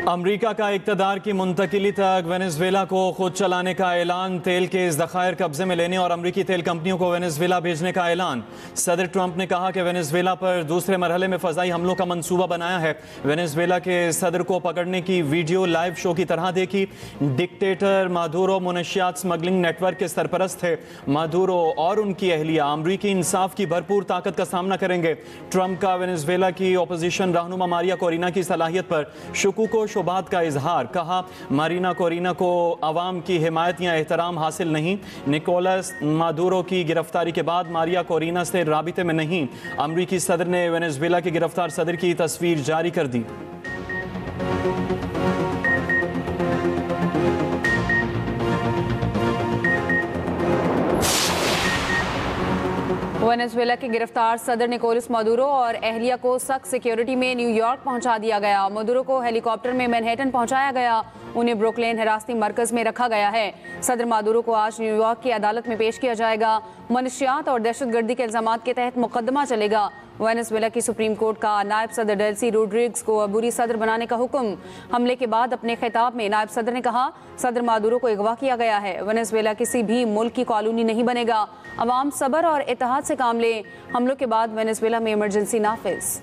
अमरीका का इक़्तिदार की मुंतकिली तक वेनेज़ुएला को खुद चलाने का ऐलान, तेल के इस ज़खायर कब्जे में लेने और अमरीकी तेल कंपनियों को वेनेज़ुएला भेजने का ऐलान। सदर ट्रंप ने कहा कि वेनेज़ुएला पर दूसरे मरहले में फ़ज़ाई हमलों का मंसूबा बनाया है। वेनेज़ुएला के सदर को पकड़ने की वीडियो लाइव शो की तरह देखी। डिक्टेटर मादुरो मुनशियात स्मगलिंग नेटवर्क के सरपरस्त थे। मादुरो और उनकी अहलिया अमरीकी इंसाफ की भरपूर ताकत का सामना करेंगे। ट्रंप का वेनेज़ुएला की अपोजिशन रहनुमा मारिया कोरिना की सलाहियत पर शुकूक शुबात का इजहार। कहा, मारिना कोरिना को अवाम की हिमायत या एहतराम हासिल नहीं। निकोलस मादुरो की गिरफ्तारी के बाद मारिया कोरिना से राबिते में नहीं। अमरीकी सदर ने वेनेज़ुएला के गिरफ्तार सदर की तस्वीर जारी कर दी। वेनेज़ुएला के गिरफ्तार सदर निकोलस मादुरो और अहलिया को सख्त सिक्योरिटी में न्यूयॉर्क पहुंचा दिया गया। मादुरो को हेलीकॉप्टर में मैनहट्टन पहुंचाया गया। उन्हें ब्रुकलिन हिरासती मरकज में रखा गया है। सदर मादुरो को आज न्यूयॉर्क की अदालत में पेश किया जाएगा। मनशियात और दहशतगर्दी के इल्जामात के तहत मुकदमा चलेगा। वेनेज़ुएला की सुप्रीम कोर्ट का नायब सदर डेल्सी रोड्रिग्स को अबूरी सदर बनाने का हुक्म। हमले के बाद अपने खिताब में नायब सदर ने कहा, सदर मादुरो को अगवा किया गया है। वेनेज़ुएला किसी भी मुल्क की कॉलोनी नहीं बनेगा। अवाम सब्र और इत्तेहाद से काम लें। हमलों के बाद वेनेज़ुएला में इमरजेंसी नाफिज।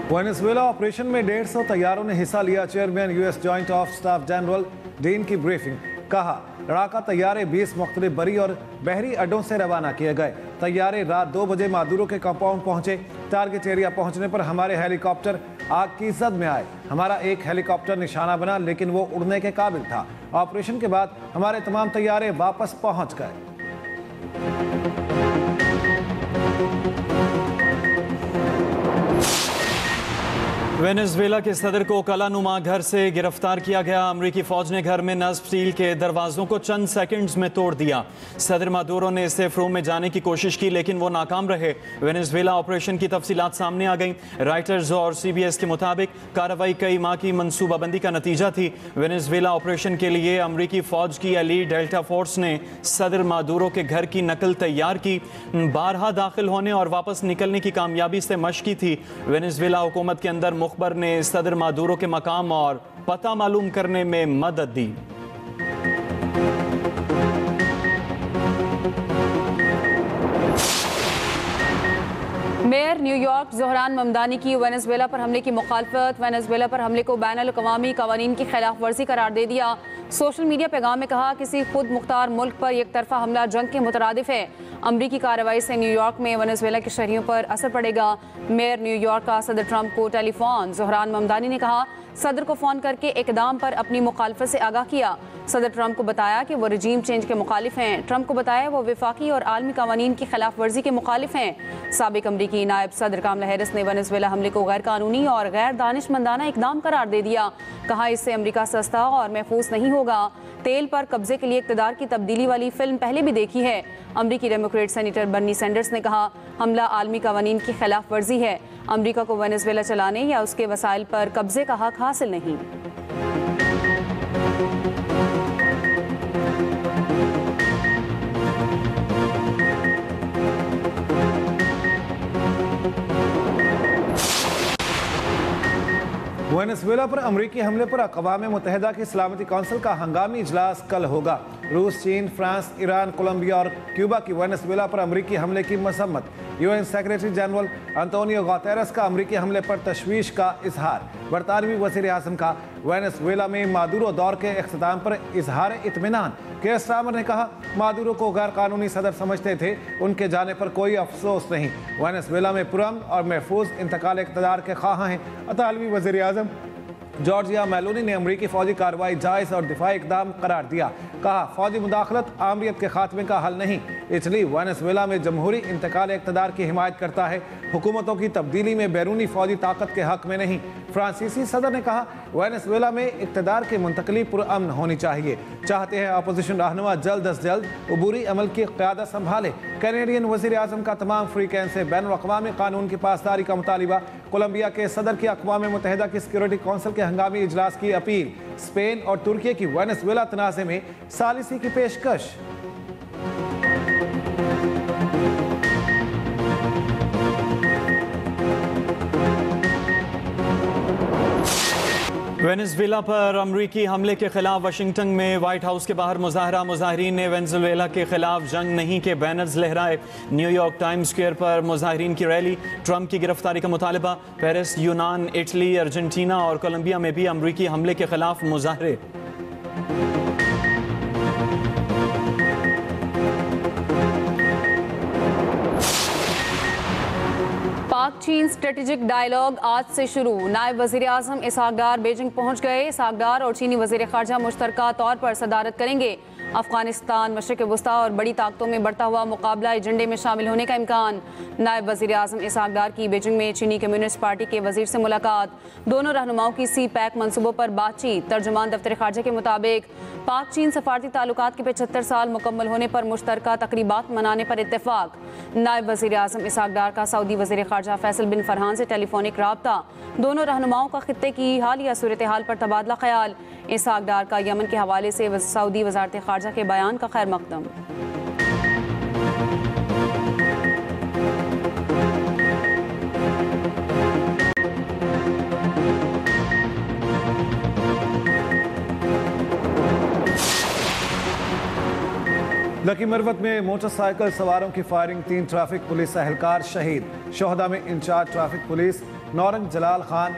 वेनेज़ुएला ऑपरेशन में 150 तैयारों ने हिस्सा लिया। Chairman US joint of staff general dean की ब्रीफिंग। कहा, लड़ाका तैयारे 20 मुख्तलिफ बरी और बहरी अड्डों से रवाना किए गए। तैयारे रात 2 बजे मादुरो के कंपाउंड पहुंचे। टारगेट एरिया पहुंचने पर हमारे हेलीकॉप्टर आग की जद में आए। हमारा एक हेलीकॉप्टर निशाना बना, लेकिन वो उड़ने के काबिल था। ऑपरेशन के बाद हमारे तमाम तैयारे वापस पहुंच गए। वेनेज़ुएला के सदर को कलानुमा घर से गिरफ्तार किया गया। अमरीकी फौज ने घर में नस्ब स्टील के दरवाजों को चंद सेकंड्स में तोड़ दिया। सदर मादुरो ने सेफ रूम में जाने की कोशिश की, लेकिन वो नाकाम रहे। वेनेज़ुएला ऑपरेशन की तफसीलात सामने आ गई। राइटर्स और CBS के मुताबिक कार्रवाई कई माह की मनसूबाबंदी का नतीजा थी। वेनेज़ुएला ऑपरेशन के लिए अमरीकी फौज की एलीट डेल्टा फोर्स ने सदर मादुरो के घर की नकल तैयार की। बारहा दाखिल होने और वापस निकलने की कामयाबी से मशक की थी। वेनेज़ुएला हुकूमत के अंदर मुखबर ने सदर मादुरो के मकाम और पता मालूम करने में मदद दी। मेयर न्यूयॉर्क ज़ोहरान ममदानी की वेनेज़ुएला पर हमले की मुखालफत। वेनेज़ुएला पर हमले को बैनुल-अक़वामी क़वानीन की खिलाफ वर्जी करार दे दिया। सोशल मीडिया पैगाम में कहा, किसी खुद मुख्तार मुल्क पर एक तरफा हमला जंग के मुतरादिफ है। अमरीकी कार्रवाई से न्यूयॉर्क में वेनेज़ुएला के शहरियों पर असर पड़ेगा। मेयर न्यूयॉर्क का सदर ट्रंप को टेलीफोन। ज़ोहरान ममदानी ने कहा, सदर को फ़ोन करके इक़दाम पर अपनी मुखालफत से आगाह किया। सदर ट्रंप को बताया कि वो रजीम चेंज के मुखालिफ हैं। ट्रंप को बताया वो वफाकी और आलमी कवानीन की खिलाफ वर्जी के मुखालिफ हैं। साबिक अमरीकी नायब सदर कामला हैरिस ने वेनेज़ुएला हमले को गैर कानूनी और गैर दानिशमंदाना इक़दाम करार दे दिया। कहा, इससे अमरीका सस्ता और महफूज नहीं होगा। तेल पर कब्जे के लिए इक़्तिदार की तब्दीली वाली फिल्म पहले भी देखी है। अमरीकी डेमोक्रेट सेनेटर बर्नी सैंडर्स ने कहा, हमला आलमी कवानीन की खिलाफ वर्जी है। अमरीका को वेनेज़ुएला चलाने या उसके वसाइल पर कब्जे का हक हासिल नहीं। वेनेज़ुएला पर अमरीकी हमले पर अक़वाम मुत्तहिदा की सलामती कौंसिल का हंगामी इजलास कल होगा। रूस, चीन, फ्रांस, ईरान, कोलंबिया और क्यूबा की वेनेज़ुएला पर अमरीकी हमले की मसम्मत। UN secretary general Antonio Guterres का अमरीकी हमले पर तशवीश का इजहार। बरतानवी वज़ीर आज़म का वेनेज़ुएला में मादुरो दौर के इख्तिताम पर इजहार इत्मीनान। केयर स्टारमर ने कहा, मादुरो को गैर कानूनी सदर समझते थे, उनके जाने पर कोई अफसोस नहीं। वेनेज़ुएला में पुरअमन और महफूज इंतकाल इक़्तिदार के ख्वाहां हैं। इतालवी वज़ीर आज़म जॉर्जिया मेलोनी ने अमरीकी फौजी कार्रवाई जायज़ और दिफाई इक़दाम करार दिया। कहा, फौजी मुदाखलत आमरीत के खात्मे का हल नहीं। इटली वेनेज़ुएला में जमहूरी इंतकाल इक़्तिदार की हिमायत करता है। हुकूमतों की तब्दीली में बैरूनी फौजी ताकत के हक में नहीं। फ्रांसीसी सदर ने कहा, वेनेज़ुएला में इक़्तिदार की मुंतकली पुरअमन होनी चाहिए। चाहते हैं अपोजिशन रहनुमा जल्द अज जल्द अबूरी अमल की क़यादत संभाले। कैनेडियन वज़ीर आज़म का तमाम अफ्रीकैन से बैनुल-अक़वामी कानून की पासदारी का मुतालिबा। कोलंबिया के सदर की अक़वाम मुत्तहिदा की सिक्योरिटी कौंसिल के हंगामी इजलास की अपील। स्पेन और तुर्की की वेनेज़ुएला तनाज़े में सालिसी की पेशकश। वेनेजुएला पर अमरीकी हमले के खिलाफ वाशिंगटन में व्हाइट हाउस के बाहर मुजाहरा। मुजाहरीन ने वेनेजुएला के खिलाफ जंग नहीं के बैनर्स लहराए। न्यूयॉर्क टाइम्स स्क्वायर पर मुजाहरीन की रैली। ट्रंप की गिरफ्तारी का मुतालबा। पेरिस, यूनान, इटली, अर्जेंटीना और कोलंबिया में भी अमरीकी हमले के खिलाफ मुजाहरे। पाक चीन स्ट्रेटेजिक डायलॉग आज से शुरू। नायब वजीर आजम इसहाक डार बीजिंग पहुंच गए। इसहाक डार और चीनी वजीर खारजा मुश्तरका तौर पर सदारत करेंगे। अफगानिस्तान, मशरिक वस्ता और बड़ी ताकतों में बढ़ता हुआ मुकाबला एजेंडे में शामिल होने का इम्कान। नायब वजीर आजम इसहाक डार की बीजिंग में चीनी कम्युनिस्ट पार्टी के वजीर से मुलाकात। दोनों रहनुमाओं की सी पैक मनसूबों पर बातचीत। तर्जुमान दफ्तर खारजा के मुताबिक पाक चीन सफारती ताल्लुकात के 75 साल मुकम्मल होने पर मुश्तरका तकरीबात मनाने पर इत्तेफाक। नायब वजीर आजम इसहाक डार का सऊदी वजीर खारजा फैसल बिन फरहान से टेलीफोनिक राब्ता। दोनों रहनुमाओं का खित्ते की हालिया सूरत हाल पर तबादला ख्याल। इसहाक डार का यमन के हवाले से सऊदी वजारत खारजा के बयान का खैर मकदम। लकी मरवत में मोटरसाइकिल सवारों की फायरिंग, 3 ट्रैफिक पुलिस एहलकार शहीद। शोहदा में इंचार्ज ट्रैफिक पुलिस नौरंग जलाल खान,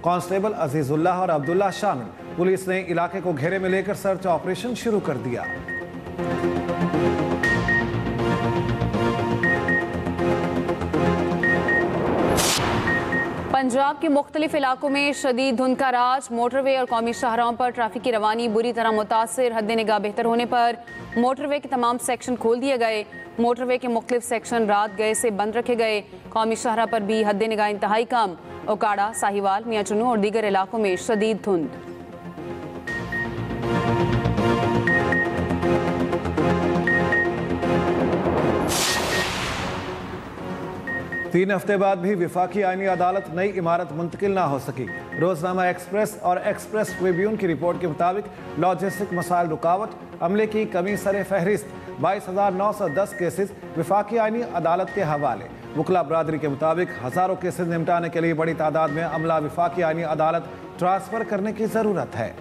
कांस्टेबल अजीजुल्लाह और अब्दुल्ला शामिल। पुलिस ने इलाके को घेरे में लेकर सर्च ऑपरेशन शुरू कर दिया। पंजाब के मुख्तलिफ इलाकों में शदीद धुंध का राज। मोटरवे और कौमी शाहराहों पर ट्रैफिक की रवानी बुरी तरह मुतासर। हद निगाह बेहतर होने पर मोटरवे के तमाम सेक्शन खोल दिए गए। मोटरवे के मुख्तलिफ सेक्शन रात गए से बंद रखे गए। कौमी शाहराह पर भी हद निगाह इंतहाई कम। ओकाड़ा, साहिवाल, मियां चुनू और दीगर इलाकों में शदीद धुंध। तीन हफ्ते बाद भी विफाकी आईनी अदालत नई इमारत मुंतकिल ना हो सकी। रोजनामा एक्सप्रेस और एक्सप्रेस ट्रिब्यून की रिपोर्ट के मुताबिक लॉजिस्टिक मसाइल रुकावट, अमले की कमी सरे फहरिस्त। 22,910 केसेस विफाकी आईनी अदालत के हवाले। वकला बरादरी के मुताबिक हज़ारों केसेस निपटाने के लिए बड़ी तादाद में अमला विफाकी आईनी अदालत ट्रांसफ़र करने की ज़रूरत है।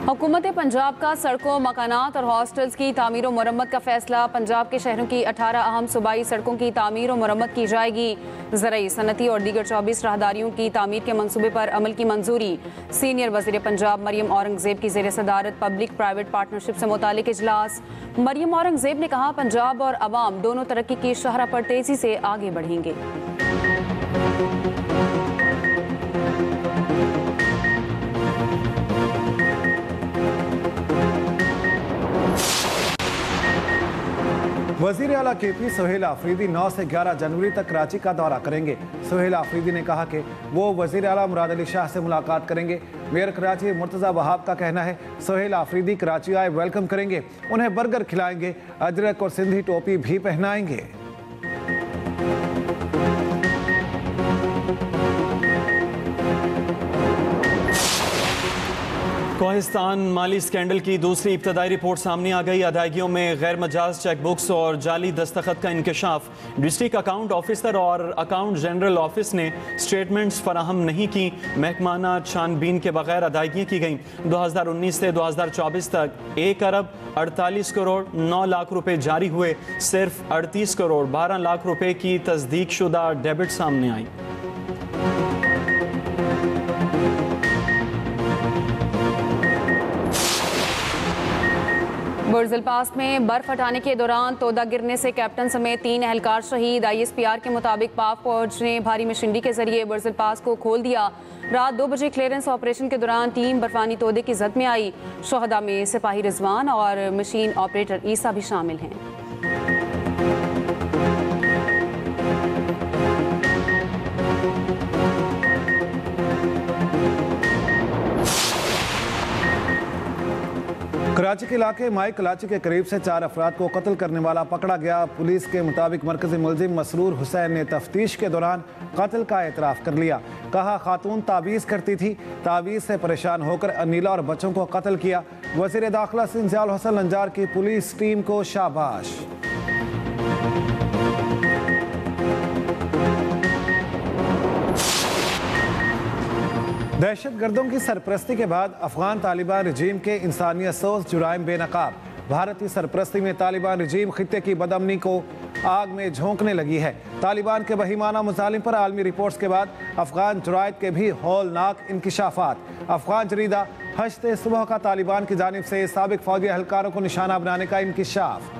हुकूमत पंजाब का सड़कों, मकानात और हॉस्टल्स की तामीर और मरम्मत का फैसला। पंजाब के शहरों की 18 अहम सूबाई सड़कों की तामीर और मरम्मत की जाएगी। ज़राई, सनती और दीगर 24 राहदारियों की तामीर के मंसूबे पर अमल की मंजूरी। सीनियर वज़ीर पंजाब मरियम औरंगज़ेब की ज़ेर सदारत पब्लिक प्राइवेट पार्टनरशिप से मुतालिक इजलास। मरियम औरंगज़ेब ने कहा, पंजाब और अवाम दोनों तरक्की की शाहरा पर तेज़ी से आगे बढ़ेंगे। वज़ीर आला KP सोहेल आफरीदी 9 से 11 जनवरी तक कराची का दौरा करेंगे। सोहेल आफरीदी ने कहा कि वो वज़ीर आला मुराद अली शाह से मुलाकात करेंगे। मेयर कराची मुर्तज़ा वहाब का कहना है, सोहेल आफरीदी कराची आए वेलकम करेंगे, उन्हें बर्गर खिलाएंगे, अजरक और सिंधी टोपी भी पहनाएंगे। कोहिस्तान माली स्कैंडल की दूसरी इब्तदाई रिपोर्ट सामने आ गई। अदायगियों में गैर मजाज चेकबुक्स और जाली दस्तखत का इंकशाफ। डिस्ट्रिक्ट अकाउंट ऑफिसर और अकाउंट जनरल ऑफिस ने स्टेटमेंट्स फराहम नहीं की। महकमाना छानबीन के बगैर अदायगियाँ की गईं। 2019 से 2024 तक 1 अरब 48 करोड़ 9 लाख रुपए जारी हुए। सिर्फ 38 करोड़ 12 लाख रुपए की तस्दीक शुदा डेबिट सामने आई। बुर्ज़िल पास में बर्फ हटाने के दौरान तोदा गिरने से कैप्टन समेत 3 एहलकार शहीद। ISPR के मुताबिक पाक फौज ने भारी मशीनरी के जरिए बुर्ज़िल पास को खोल दिया। रात 2 बजे क्लियरेंस ऑपरेशन के दौरान टीम बर्फानी तोदे की जद में आई। शोहदा में सिपाही रिजवान और मशीन ऑपरेटर ईसा भी शामिल हैं। कराची के इलाके माई कलाची के करीब से 4 अफराद को कत्ल करने वाला पकड़ा गया। पुलिस के मुताबिक मरकजी मुलजिम मसरूर हुसैन ने तफ्तीश के दौरान कत्ल का एतराफ़ कर लिया। कहा, खातून तावीज़ करती थी, तावीज़ से परेशान होकर अनीला और बच्चों को कत्ल किया। वज़ीर दाखिला सिंध ज़ियाउल हसन लंजार की पुलिस टीम को शाबाश। दहशतगर्दों की सरपरस्ती के बाद अफगान तालिबान रजीम के इंसानियत सोज जुराइम बेनकाब। भारतीय सरपरस्ती में तालिबान रजीम खित्ते की बदअमनी को आग में झोंकने लगी है। तालिबान के बहीमाना मुजालिम पर आलमी रिपोर्ट्स के बाद अफगान जरायद के भी हौलनाक इंकिशाफात। अफगान जरीदा हश्ते सुबह का तालिबान की जानिब से साबिक फौजी एहलकारों को निशाना बनाने का इंकिशाफ।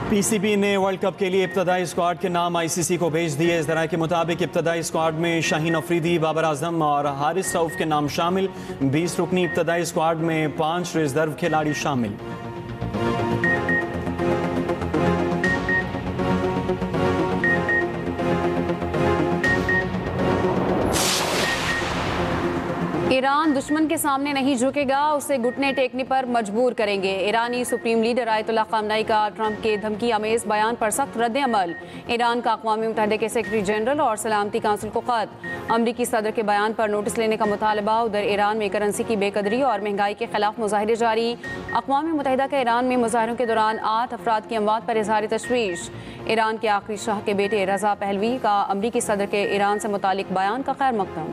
पीसीबी ने वर्ल्ड कप के लिए इब्तदाई स्क्वाड के नाम आईसीसी को भेज दिए। इस तरह के मुताबिक इब्तदाई स्क्वाड में शाहीन अफरीदी, बाबर आजम और हारिस रऊफ के नाम शामिल। 20 रुकनी इब्तदाई स्क्वाड में 5 रिजर्व खिलाड़ी शामिल। ईरान दुश्मन के सामने नहीं झुकेगा, उसे घुटने टेकने पर मजबूर करेंगे। ईरानी सुप्रीम लीडर आयतुल्लाह खामनेई का ट्रंप के धमकी आमेज बयान पर सख्त रद्द-ए-अमल। ईरान का अक़वाम मुत्तहिदा के सेक्रेटरी जनरल और सलामती काउंसिल को खत। अमरीकी सदर के बयान पर नोटिस लेने का मुतालबा। उधर ईरान में करेंसी की बेकदरी और महंगाई के खिलाफ मुजाहिरे जारी। अक़वाम मुत्तहिदा के ईरान में मुजाहिरों के दौरान 8 अफराद की अमवात पर इज़हार तशवीश। ईरान के आखिरी शाह के बेटे रज़ा पहलवी का अमरीकी सदर के ईरान से मुतालिक बयान का खैर मकदम।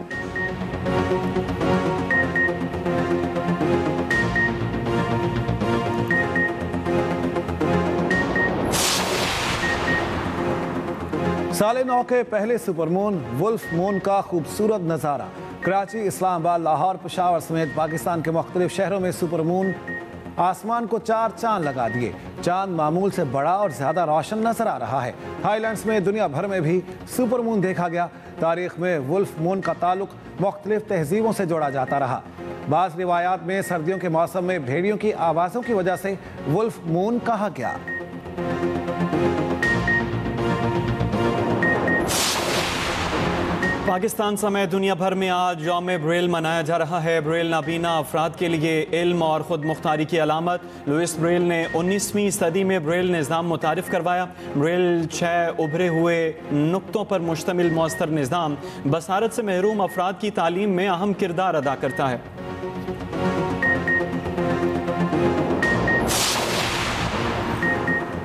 साले 9 के पहले सुपरमून वुल्फ मून का खूबसूरत नज़ारा। कराची, इस्लामाबाद, लाहौर, पेशावर समेत पाकिस्तान के मुख्तलिफ शहरों में सुपरमून आसमान को 4 चांद लगा दिए। चांद मामूल से बड़ा और ज्यादा रोशन नजर आ रहा है। हाईलैंड्स में दुनिया भर में भी सुपरमून देखा गया। तारीख में वुल्फ मून का ताल्लुक मुख्तलिफ तहजीबों से जोड़ा जाता रहा। बाज़ रिवायात में सर्दियों के मौसम में भेड़ियों की आवाज़ों की वजह से वुल्फ मून कहा गया। पाकिस्तान समेत दुनिया भर में आज यौम ब्रेल मनाया जा रहा है। ब्रेल नाबीना अफराद के लिए इल्म और खुद मुख्तारी की अलामत। लुइस ब्रेल ने 19वीं सदी में ब्रेल निज़ाम मुतारिफ करवाया। ब्रेल 6 उभरे हुए नुक्तों पर मुश्तमिल मौस्तर निज़ाम बसारत से महरूम अफराद की तालीम में अहम किरदार अदा करता है।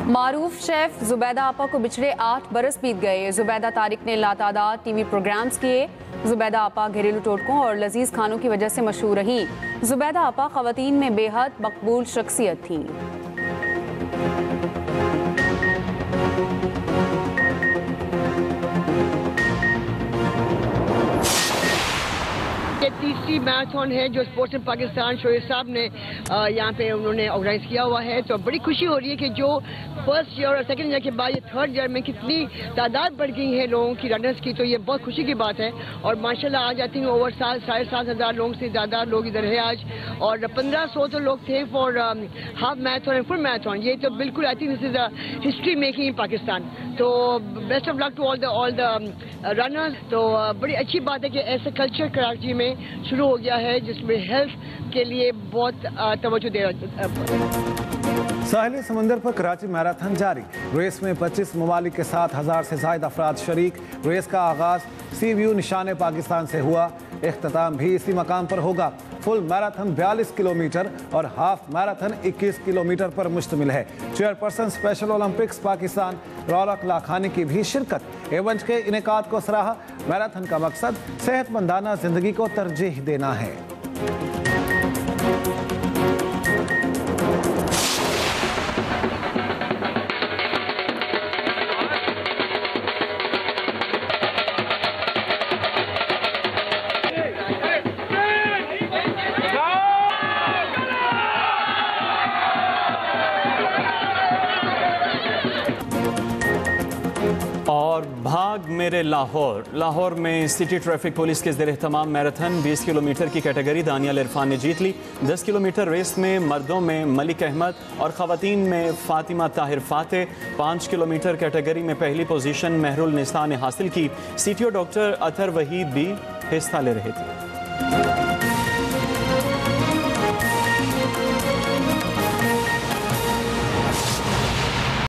मारूफ शेफ जुबैदा आपा को बिछड़े 8 बरस बीत गए। जुबैदा तारिक ने लातादाद टीवी प्रोग्राम्स किए। जुबैदा आपा घरेलू टोटकों और लजीज खानों की वजह से मशहूर रही। जुबैदा आपा ख़वातीन में बेहद मकबूल शख्सियत थी। ये तीसरी मैराथन है जो स्पोर्ट्स इन पाकिस्तान शोएब साहब ने यहाँ पे उन्होंने ऑर्गेनाइज किया हुआ है। तो बड़ी खुशी हो रही है कि जो फर्स्ट ईयर और सेकंड ईयर के बाद ये थर्ड ईयर में कितनी तादाद बढ़ गई है लोगों की, रनर्स की। तो ये बहुत खुशी की बात है। और माशाल्लाह आज आई थिंक ओवर 7,500 लोगों से ज़्यादा लोग इधर है आज। और 1500 तो लोग थे for half marathon and full marathon. ये तो बिल्कुल I think this is a history making in Pakistan. तो best of luck to all the runners. तो बड़ी अच्छी बात है कि ऐसा कल्चर कराची में शुरू हो गया है जिसमें हेल्थ के लिए बहुत तवज्जो दे रहा है। साहिली समंदर पर कराची मैराथन जारी। रेस में 25 ममालिक के 7,000 से ज्यादा अफराद शरीक। रेस का आगाज सी व्यू निशाने पाकिस्तान से हुआ। इख्तिताम भी इसी मकाम पर होगा। फुल मैराथन 42 किलोमीटर और हाफ मैराथन 21 किलोमीटर पर मुश्तमिल है। चेयरपर्सन स्पेशल ओलंपिक्स पाकिस्तान रौनक लाखानी की भी शिरकत। इवेंट के इनेकाद को सराहा। मैराथन का मकसद सेहतमंदाना जिंदगी को तरजीह देना है। और भाग मेरे लाहौर में सिटी ट्रैफिक पुलिस के ज़ेर एहतमाम मैराथन 20 किलोमीटर की कैटेगरी दानियाल इरफान ने जीत ली। 10 किलोमीटर रेस में मर्दों में मलिक अहमद और ख़वातीन में फातिमा ताहिर फाते। 5 किलोमीटर कैटेगरी में पहली पोजीशन महरुल निसा ने हासिल की। CTO डॉक्टर अतर वहीद भी हिस्सा ले रहे थे।